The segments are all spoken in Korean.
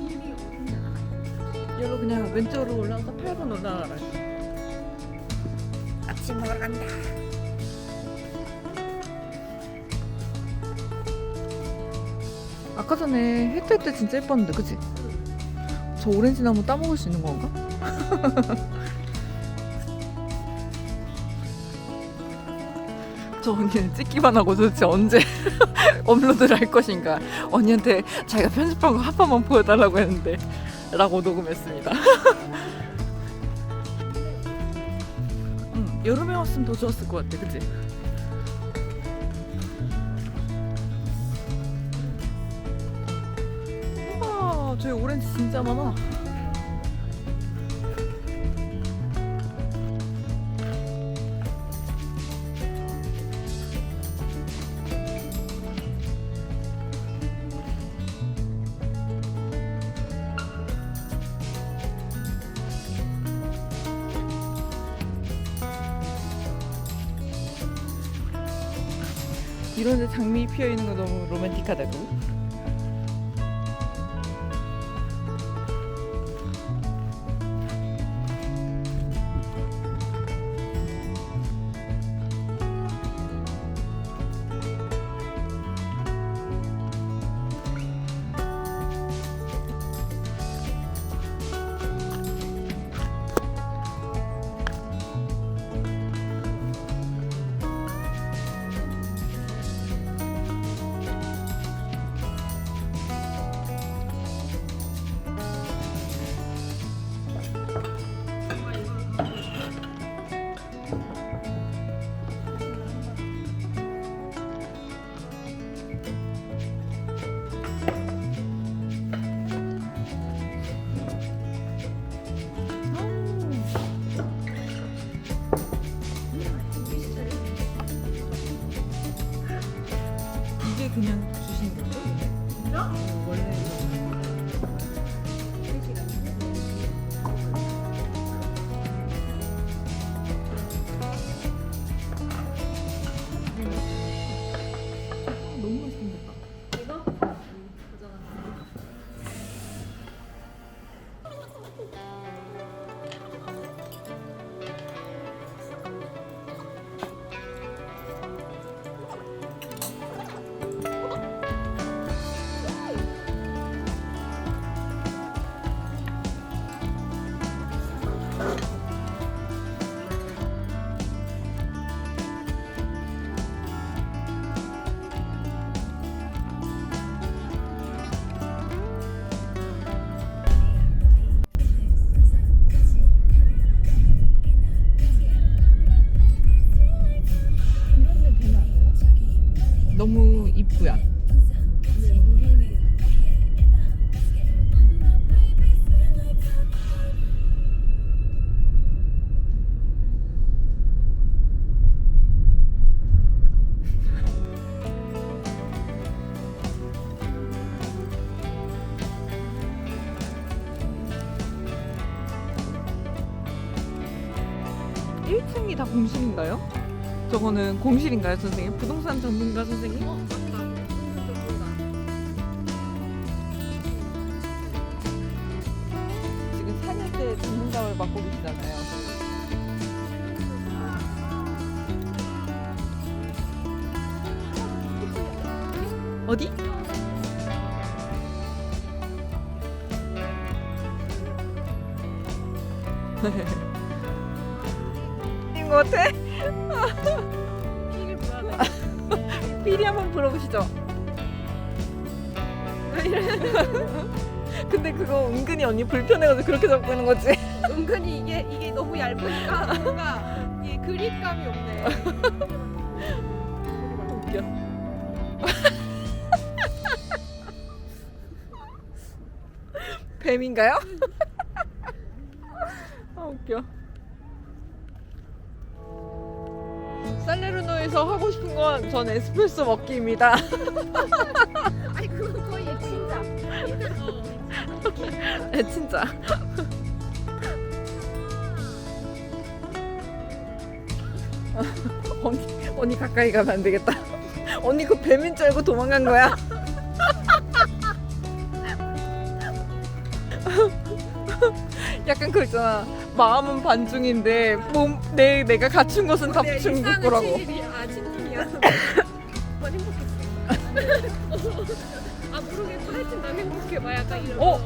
길이 어디냐? 여기로 그냥 왼쪽으로 올라가서 8번 올라가라. 아침 먹으러 간다. 아까 전에 해 뜰 때 진짜 예뻤는데, 그치? 저 오렌지 나무 따먹을 수 있는 건가? 저 언니는 찍기만 하고 도대체 언제 업로드를 할 것인가. 언니한테 자기가 편집한 거 한 번만 보여달라고 했는데 라고 녹음했습니다. 여름에 왔으면 더 좋았을 것 같아, 그치? 우와, 저기 오렌지 진짜 많아. 이런데 장미 피어 있는 거 너무 로맨틱하다고. 이게 그냥 주시는 거죠? 진짜? 원래 너무 맛있게 생겼다. 이거? 너무 이쁘야. 1층이 다 공실인가요? 저거는 공실인가요, 선생님? 부동산 전문가 선생님? 지금 4년째 전문가를 맡고 계시잖아요. 어디? 인 것 같아? 이게 뭐야? 피리 한번 불어보시죠. 근데 그거 은근히 언니 불편해가지고 그렇게 잡고 있는 거지? 은근히 이게 너무 얇으니까 뭔가 이 그립감이 없네. 웃겨. 뱀인가요? 아 웃겨. 살레르노에서 하고 싶은 건 전 에스프레소 먹기입니다. 아니 그건 거의 진짜. 네, 진짜. 언니 가까이 가면 안 되겠다. 언니 그 뱀인 줄 알고 도망간 거야? 약간 그거 있잖아. 마음은 반중인데 몸 내가 갖춘 것은 다 중국거라고. 친구야. 난 행복했어. 아 모르겠어. 하여튼 난 행복해. 막 약간 이런. 어?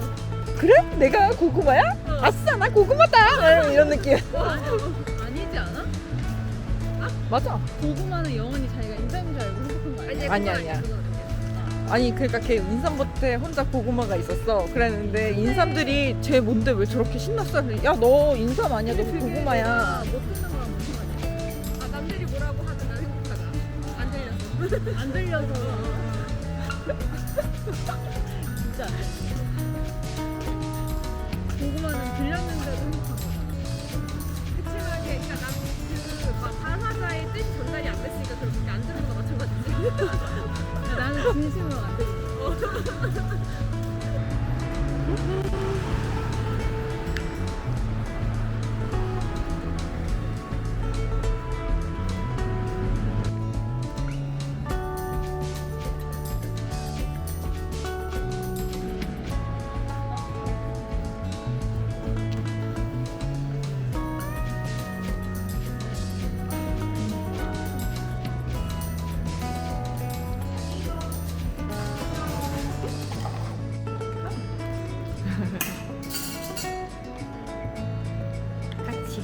그래? 내가 고구마야? 아싸 나 고구마다! 이런 느낌. 아니지 않아? 맞아. 고구마는 영원히 자기가 인삼인 줄 알고 행복한 거 아니야? 아니야. 아니 그러니까 걔 인삼밭에 혼자 고구마가 있었어. 그랬는데 인삼들이 쟤 뭔데 왜 저렇게 신났어? 야 너 인삼 아니야? 너 고구마야. 못 듣는 거랑 무슨 말이야? 아 남들이 뭐라고 하든 난 행복하다. 안 들렸어. 안 들려서 진짜 고구마는 들렸는데도 행복한 거잖아. 그치만 그러니까 난그막 가사자의 뜻이 전달이 안 됐으니까 그렇게 안 들은 거나 마찬가지지. 나는 진심으로 안 들려. 같이.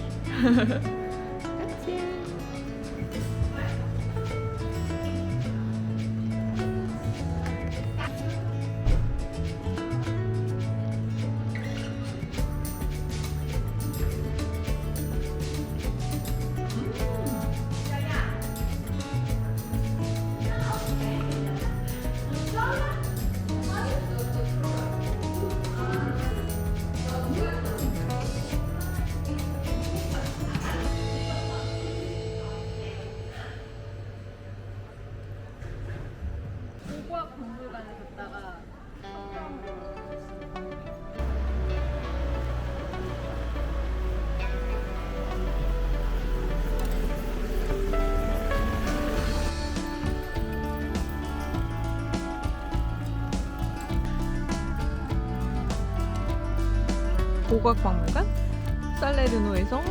고고학 박물관에 갔다가 고고학박물관 살레르노에서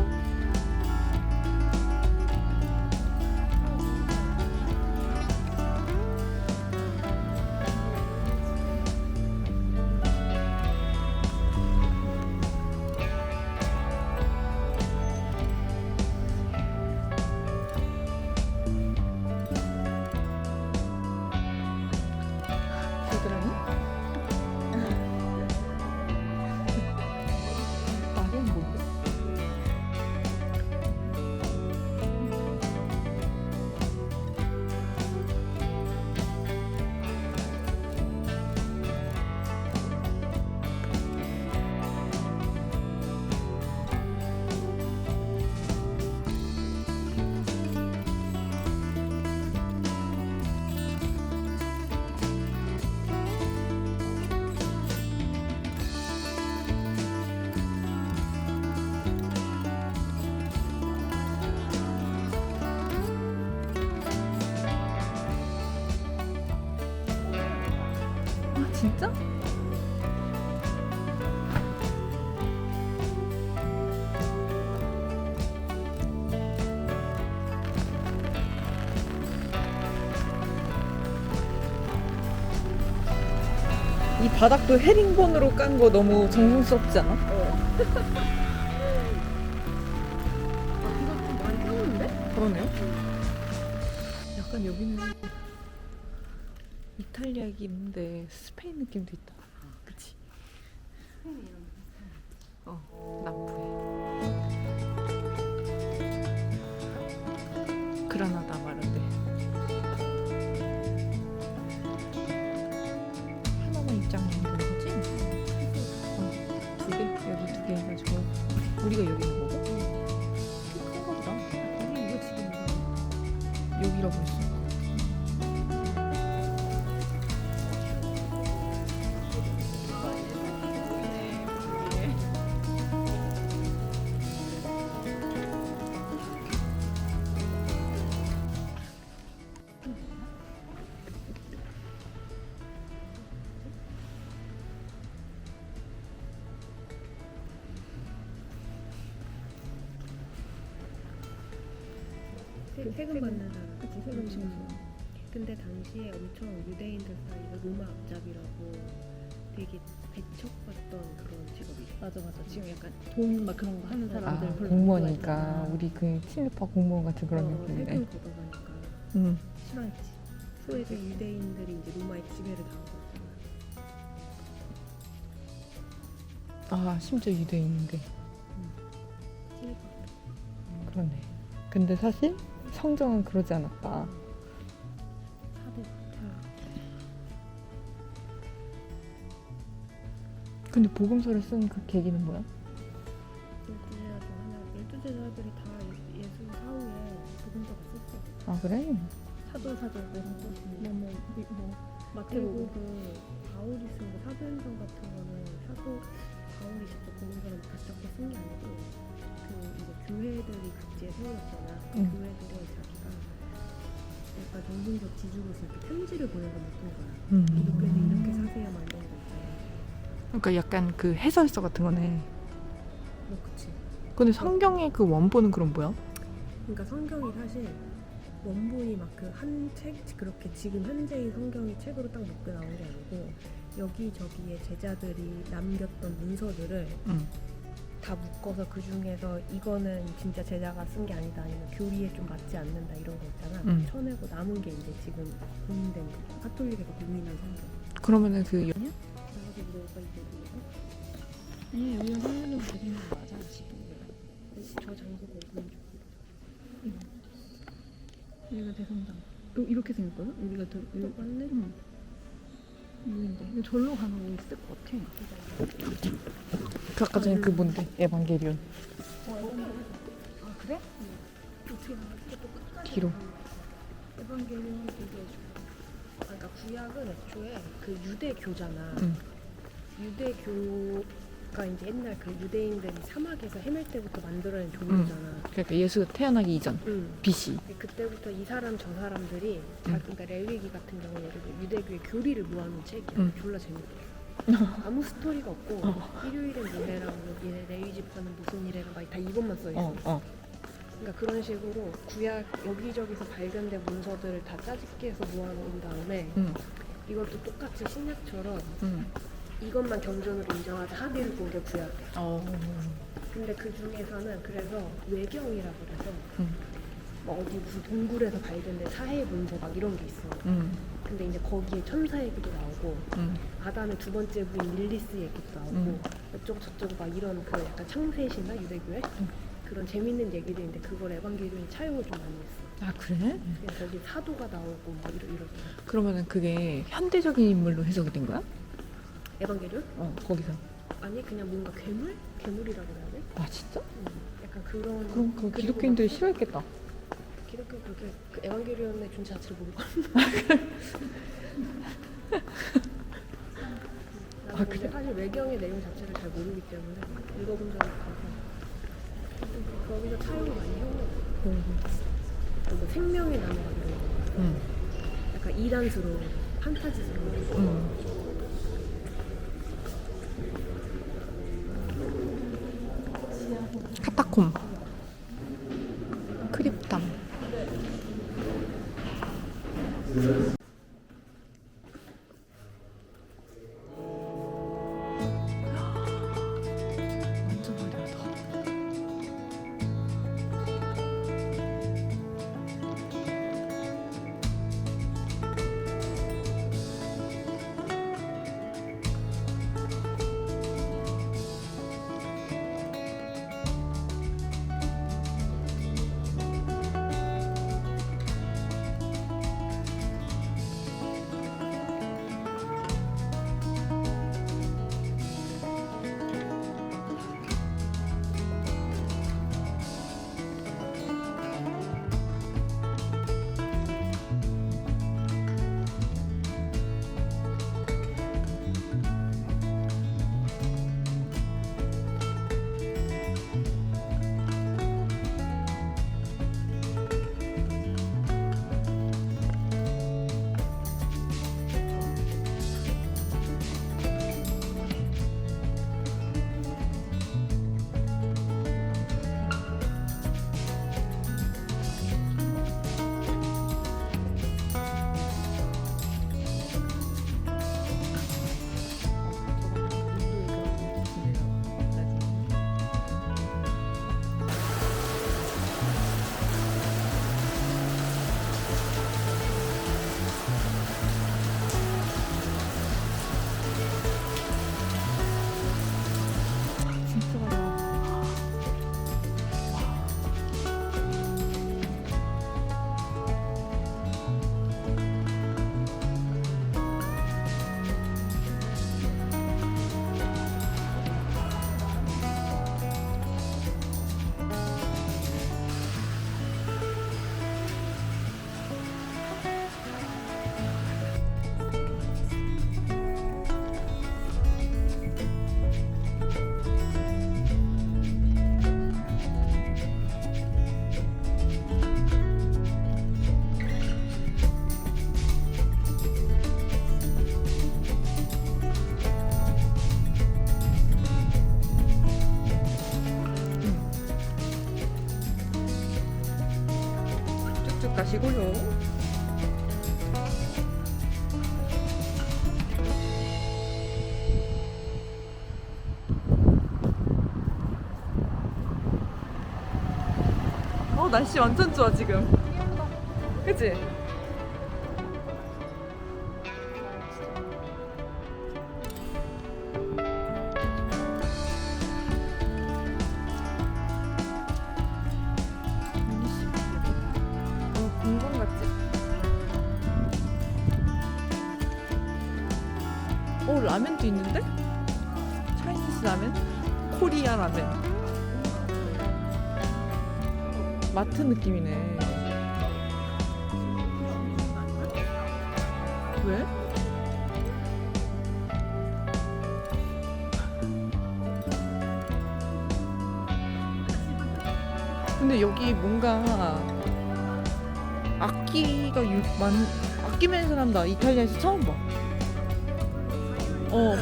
겨드랑이? 말은 뭔데? 아 진짜? 이 바닥도 헤링본으로 깐 거 너무 정성스럽지 않아? 이거 좀 많이 떴는데? 그러네요. 약간 여기는 이탈리아인데 스페인 느낌도 있다. 그치? 남부에. 그라나다 말인데. 하나만 입장만 되는 거지? 두 개? 여기 두 개 해가지고 우리가 여기 있는 거고? 큰 거보다. 우리 이거 지금 여기라고 했어. 세금 받는 사람. 그치 세금 치는 사람. 근데 당시에 엄청 유대인들 사이에 로마 앞잡이라고 되게 배척받던 그런 직업이죠. 맞아. 지금 약간 돈 막 그런 거 하는 사람들 별로 공무원이니까 좋아하잖아. 우리 그 친일파 공무원 같은 그런 느낌이네. 세금 걷어가니까 음. 싫어했지. 소외적 유대인들이 이제 로마의 지배를 당한 거잖아. 아 심지어 유대인인데. 친일파. 그러네. 근데 사실 성경은 그러지 않았다. 사대 근데 복음서를 쓴 그 계기는 뭐야? 그래가지고 하나 12제자들이 다 예수 사후에 복음서가 썼어. 아 그래? 사도사절 이런 거. 뭐 그리고 마태복음. 그 바울이 쓴 거 사도행전 같은 거는 사도 바울이 직접 복음서를 붙잡고 쓴 게 아니고 그 이제 교회들이 각지에 세웠잖아. 그 응. 교회들에 자기가 약간 정신적 지주로서 이렇게 편지를 보내서 맡은 거야. 음. 기독교에서 이렇게 사세요 막 이런 거 있잖아. 그러니까 약간 그 해설서 같은 거네. 뭐 그치. 근데 성경의 그 원본은 그럼 뭐야? 그러니까 성경이 사실 원본이 막 그 한 책 그렇게 지금 현재의 성경이 책으로 딱 묶여 나온 게 아니고 여기저기에 제자들이 남겼던 문서들을 응. 다 묶어서 그 중에서 이거는 진짜 제자가 쓴 게 아니다 아니면 교리에 좀 맞지 않는다 이런 거 있잖아. 쳐내고 남은 게 이제 지금 공인된 거. 카톨릭에서 공인한 성경. 그러면은 그 나가서 뭐가 이제 아니 여기가 성경으로 되는 거 맞아 지금. 저 장소가 어디인 줄 여기가 대성당. 이렇게 생겼거든? 우리가 알아? 맞네? 응. 여기인데 이거 절로 가는 거 있을 것 같아. 그 아까 전에 그 뭔데? 에반게리온. 아 그래? 어떻게 알았지? 또 끝까지 뒤로. 에반게리온 그러니까 구약은 애초에 그 유대교잖아. 응. 유대교가 이제 옛날 그 유대인들이 사막에서 헤맬 때부터 만들어낸 종교잖아. 그러니까 예수가 태어나기 이전. 응. BC. 그때부터 이 사람 저 사람들이 그러니까 레위기 같은 경우는 예를 들어 유대교의 교리를 모아놓은 책이야. 응. 졸라 재밌게. 아무 스토리가 없고 일요일엔 뭐해라고 얘네 레위 집사는 무슨 일해라 막 다 이것만 써 있어. 그러니까 그런 식으로 구약 여기저기서 발견된 문서들을 다 짜집게 해서 모아놓은 다음에 이것도 똑같이 신약처럼 이것만 경전으로 인정하자 합의를 본 게 구약이야. 근데 그 중에서는 그래서 외경이라고 그래서 뭐 어디 무슨 동굴에서 발견된 사해 문서 막 이런 게 있어. 근데 이제 거기에 천사 얘기도 나오고 아담의 두 번째 부인 릴리스 얘기도 나오고 어쩌고 저쩌고 막 이런 그 약간 창세신화 유대교의 그런 재밌는 얘기들인데 그걸 에반게리온이 차용을 좀 많이 했어. 아 그래? 그냥 거기 사도가 나오고 막 이러잖아. 그러면은 그게 현대적인 인물로 해석이 된 거야? 에반게리온? 거기서. 아니 그냥 뭔가 괴물? 괴물이라고 해야 돼? 아 진짜? 약간 그런. 그럼 그 그리고 기독교인들이 막 싫어했겠다. 기독교 그렇게 그 에반게리온의 존재 자체를 모르고. 나는 근데 사실 외경의 내용 자체를 잘 모르기 때문에 읽어본 적이 없어서 거기서 차용을 많이 해온 거 같아. 뭐 생명의 나무 막 이런 거. 약간 이단스러운 판타지스러운. 카타콤. 크립탐. 완전 화려하다. 마시고요. 날씨 완전 좋아 지금. 그치? 공간 같지? 라면도 있는데? 차이니스 라면? 코리아 라면. 마트 느낌이네. 왜? 근데 여기 뭔가 악기가 악기 맨 사람 나 이탈리아에서 처음 봐.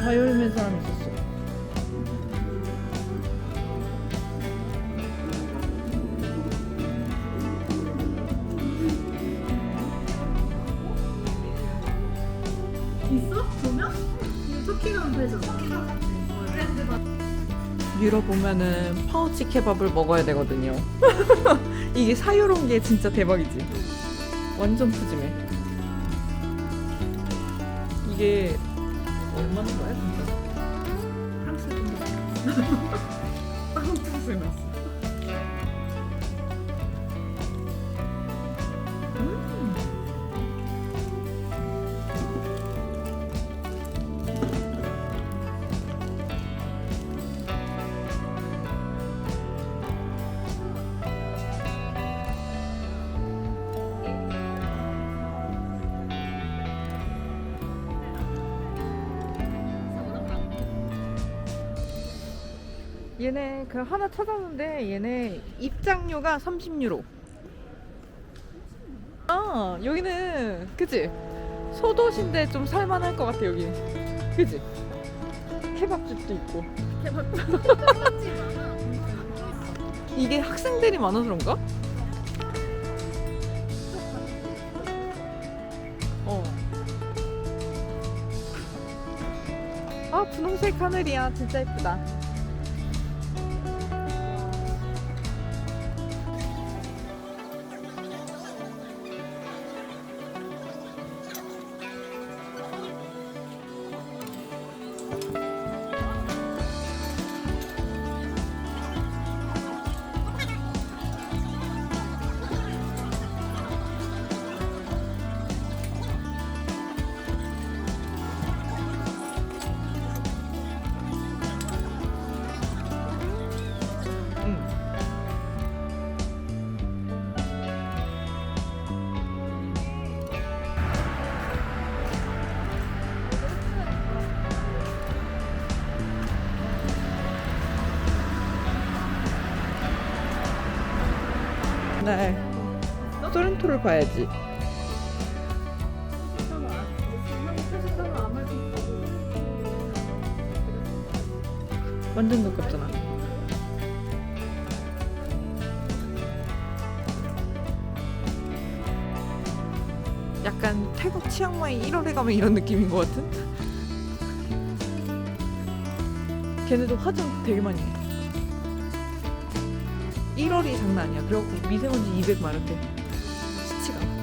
바이올린 맨 사람 있었어. 있어? 보면? 터키 가면 되잖아. 유럽 오면은 파우치 케밥을 먹어야 되거든요. 이게 사유로운 게 진짜 대박이지. 완전 푸짐해. 이게 얼마인 거야 진짜? 프랑스 돈 프랑스에 났어. 얘네 그 하나 찾았는데 얘네 입장료가 30유로. 여기는 그치? 소도시인데 좀 살만할 것 같아 여기는. 그치? 케밥집도 있고. 이게 학생들이 많아서 그런가? 분홍색 하늘이야. 진짜 예쁘다. 네. 소렌토를 봐야지. 완전 가깝잖아. 약간 태국 치앙마이 1월에 가면 이런 느낌인 것 같은? 걔네도 화장 되게 많이 해. 1월이 장난 아니야. 그래갖고 미세먼지 200 많은데 수치가.